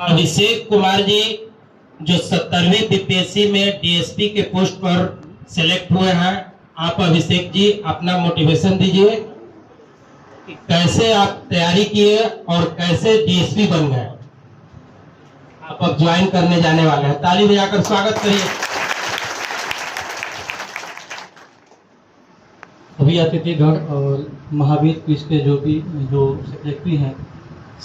अभिषेक कुमार जी जो 70वीं बीपीएससी में डीएसपी के पोस्ट पर सिलेक्ट हुए हैं, आप अभिषेक जी अपना मोटिवेशन दीजिए कि कैसे आप तैयारी किए और कैसे डीएसपी बन गए। आप अब ज्वाइन करने जाने वाले हैं, ताली बजाकर स्वागत करिए। अभी अतिथिगण और महावीर क्विज के जो सेक्रेटरी हैं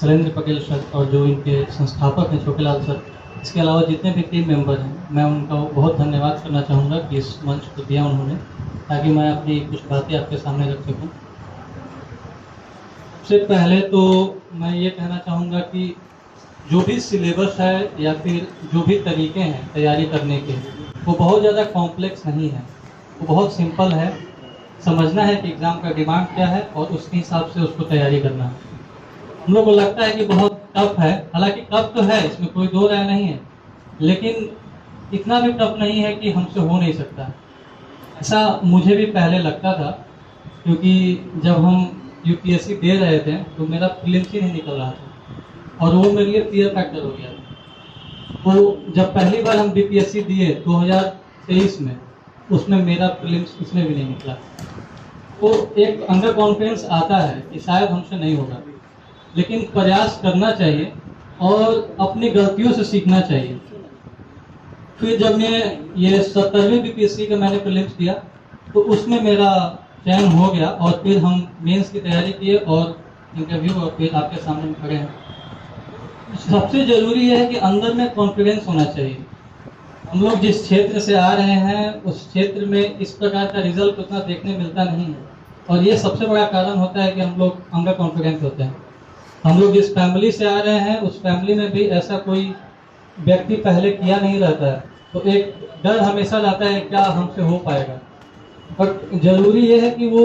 शैलेंद्र पटेल सर और जो इनके संस्थापक हैं छोटेलाल सर, इसके अलावा जितने भी टीम मेंबर हैं, मैं उनका बहुत धन्यवाद करना चाहूँगा कि इस मंच को दिया उन्होंने, ताकि मैं अपनी कुछ बातें आपके सामने रख सकूँ। सबसे पहले तो मैं ये कहना चाहूँगा कि जो भी सिलेबस है या फिर जो भी तरीके हैं तैयारी करने के, वो बहुत ज़्यादा कॉम्प्लेक्स नहीं है, वो बहुत सिंपल है। समझना है कि एग्ज़ाम का डिमांड क्या है और उसके हिसाब से उसको तैयारी करना है। हम लोग को लगता है कि बहुत टफ है, हालांकि टफ तो है, इसमें कोई दो राय नहीं है, लेकिन इतना भी टफ नहीं है कि हमसे हो नहीं सकता। ऐसा मुझे भी पहले लगता था, क्योंकि जब हम यूपीएससी दे रहे थे तो मेरा प्रीलिम्स ही नहीं निकल रहा था और वो मेरे लिए फियर फैक्टर हो गया था। तो जब पहली बार हम बीपीएससी दिए 2023 में, उसमें मेरा प्रीलिम्स इसमें भी नहीं निकला। तो एक अंडर कॉन्फिडेंस आता है कि शायद हमसे नहीं होगा, लेकिन प्रयास करना चाहिए और अपनी गलतियों से सीखना चाहिए। फिर जब मैं ये 70वीं बीपीएससी का मैंने प्रीलिम्स दिया तो उसमें मेरा चयन हो गया और फिर हम मेंस की तैयारी किए और इंटरव्यू और फिर आपके सामने में खड़े हैं। सबसे ज़रूरी है कि अंदर में कॉन्फिडेंस होना चाहिए। हम लोग जिस क्षेत्र से आ रहे हैं उस क्षेत्र में इस प्रकार का रिजल्ट उतना देखने मिलता नहीं है और ये सबसे बड़ा कारण होता है कि हम लोग अंडर कॉन्फिडेंस होते हैं। हम लोग जिस फैमिली से आ रहे हैं उस फैमिली में भी ऐसा कोई व्यक्ति पहले किया नहीं रहता है, तो एक डर हमेशा रहता है क्या हमसे हो पाएगा। बट जरूरी ये है कि वो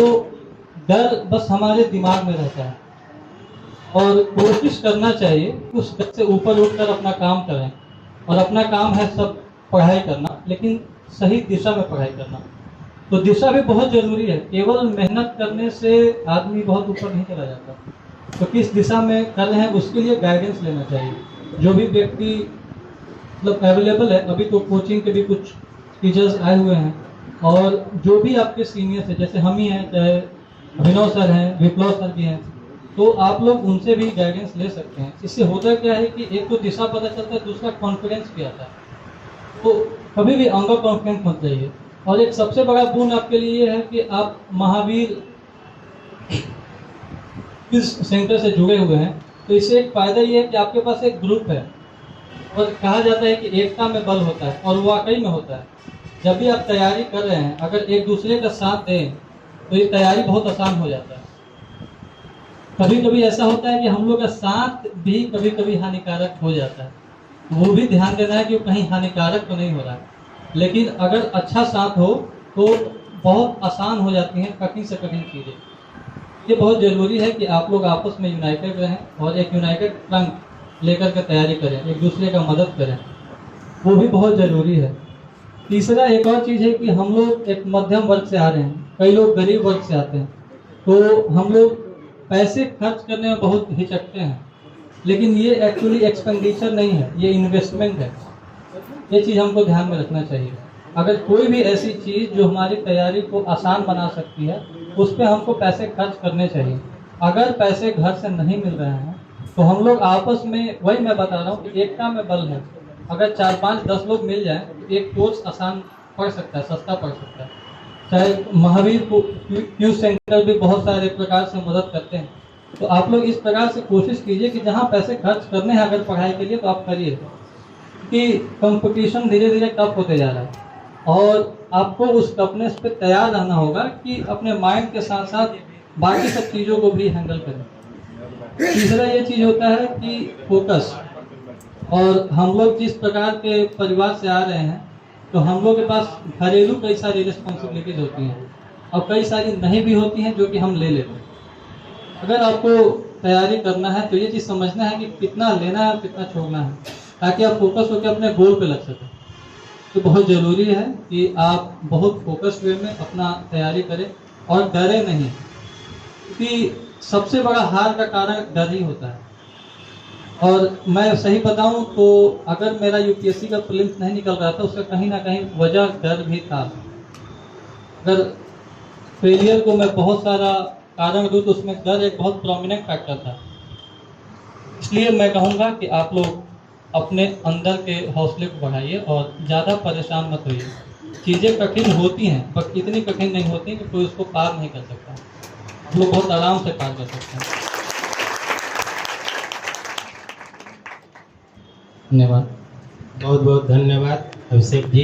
डर बस हमारे दिमाग में रहता है और कोशिश करना चाहिए उस डर से ऊपर उठकर अपना काम करें। और अपना काम है सब पढ़ाई करना, लेकिन सही दिशा में पढ़ाई करना। तो दिशा भी बहुत ज़रूरी है, केवल मेहनत करने से आदमी बहुत ऊपर नहीं चला जाता। तो किस दिशा में कर रहे हैं उसके लिए गाइडेंस लेना चाहिए। जो भी व्यक्ति मतलब अवेलेबल है, अभी तो कोचिंग के भी कुछ टीचर्स आए हुए हैं और जो भी आपके सीनियर्स हैं, जैसे हम ही हैं, चाहे अभिनव सर हैं, विप्लव सर भी हैं, तो आप लोग उनसे भी गाइडेंस ले सकते हैं। इससे होता क्या है कि एक तो दिशा पता चलता है, दूसरा कॉन्फिडेंस भी आता है। तो कभी भी अंडर कॉन्फिडेंस मत जाइए। और एक सबसे बड़ा गुण आपके लिए ये है कि आप महावीर इस सेंटर से जुड़े हुए हैं, तो इससे एक फ़ायदा ये है कि आपके पास एक ग्रुप है और कहा जाता है कि एकता में बल होता है, और वाकई में होता है। जब भी आप तैयारी कर रहे हैं, अगर एक दूसरे का साथ दें तो ये तैयारी बहुत आसान हो जाता है। कभी कभी ऐसा होता है कि हम लोग का साथ भी कभी कभी हानिकारक हो जाता है, वो भी ध्यान देना है कि वो कहीं हानिकारक तो नहीं हो रहा है। लेकिन अगर अच्छा साथ हो तो बहुत आसान हो जाती हैं कठिन से कठिन चीज़ें। ये बहुत ज़रूरी है कि आप लोग आपस में यूनाइटेड रहें और एक यूनाइटेड फ्रंट लेकर के तैयारी करें, एक दूसरे का मदद करें, वो भी बहुत ज़रूरी है। तीसरा एक और चीज़ है कि हम लोग एक मध्यम वर्ग से आ रहे हैं, कई लोग गरीब वर्ग से आते हैं, तो हम लोग पैसे खर्च करने में बहुत हिचकते हैं, लेकिन ये एक्चुअली एक्सपेंडिचर नहीं है, ये इन्वेस्टमेंट है। ये चीज़ हमको ध्यान में रखना चाहिए। अगर कोई भी ऐसी चीज़ जो हमारी तैयारी को आसान बना सकती है, उस पर हमको पैसे खर्च करने चाहिए। अगर पैसे घर से नहीं मिल रहे हैं तो हम लोग आपस में, वही मैं बता रहा हूँ कि एकता में बल है। अगर 4, 5, 10 लोग मिल जाएं तो एक कोर्स आसान पड़ सकता है, सस्ता पड़ सकता है। चाहे महावीर क्यू सेंटर भी बहुत सारे प्रकार से मदद करते हैं। तो आप लोग इस प्रकार से कोशिश कीजिए कि जहाँ पैसे खर्च करने हैं अगर पढ़ाई के लिए, तो आप करिए, कि कंपटीशन धीरे धीरे टफ होते जा रहा है और आपको उस टफनेस पे तैयार रहना होगा कि अपने माइंड के साथ साथ बाकी सब चीज़ों को भी हैंडल करें। तीसरा ये चीज़ होता है कि फोकस। और हम लोग जिस प्रकार के परिवार से आ रहे हैं, तो हम लोग के पास घरेलू कई सारी रिस्पॉन्सिबिलिटीज होती हैं और कई सारी नहीं भी होती हैं जो कि हम ले लेते हैं। अगर आपको तैयारी करना है तो ये चीज़ समझना है कि कितना लेना है और कितना छोड़ना है, ताकि आप फोकस होकर अपने गोल पे लग सकें। तो बहुत ज़रूरी है कि आप बहुत फोकस वे में अपना तैयारी करें और डरे नहीं, क्योंकि सबसे बड़ा हार का कारण डर ही होता है। और मैं सही बताऊं तो अगर मेरा यूपीएससी का प्रीलिम्स नहीं निकल रहा था, उसका कहीं ना कहीं वजह डर भी था। अगर फेलियर को मैं बहुत सारा कारण दूं तो उसमें डर एक बहुत प्रोमिनेंट फैक्टर था। इसलिए मैं कहूँगा कि आप लोग अपने अंदर के हौसले को बढ़ाइए और ज़्यादा परेशान मत होइए। चीज़ें कठिन होती हैं बट इतनी कठिन नहीं होती कि कोई उसको पार नहीं कर सकता। आप लोग बहुत आराम से पार कर सकते हैं। धन्यवाद। बहुत बहुत धन्यवाद अभिषेक जी।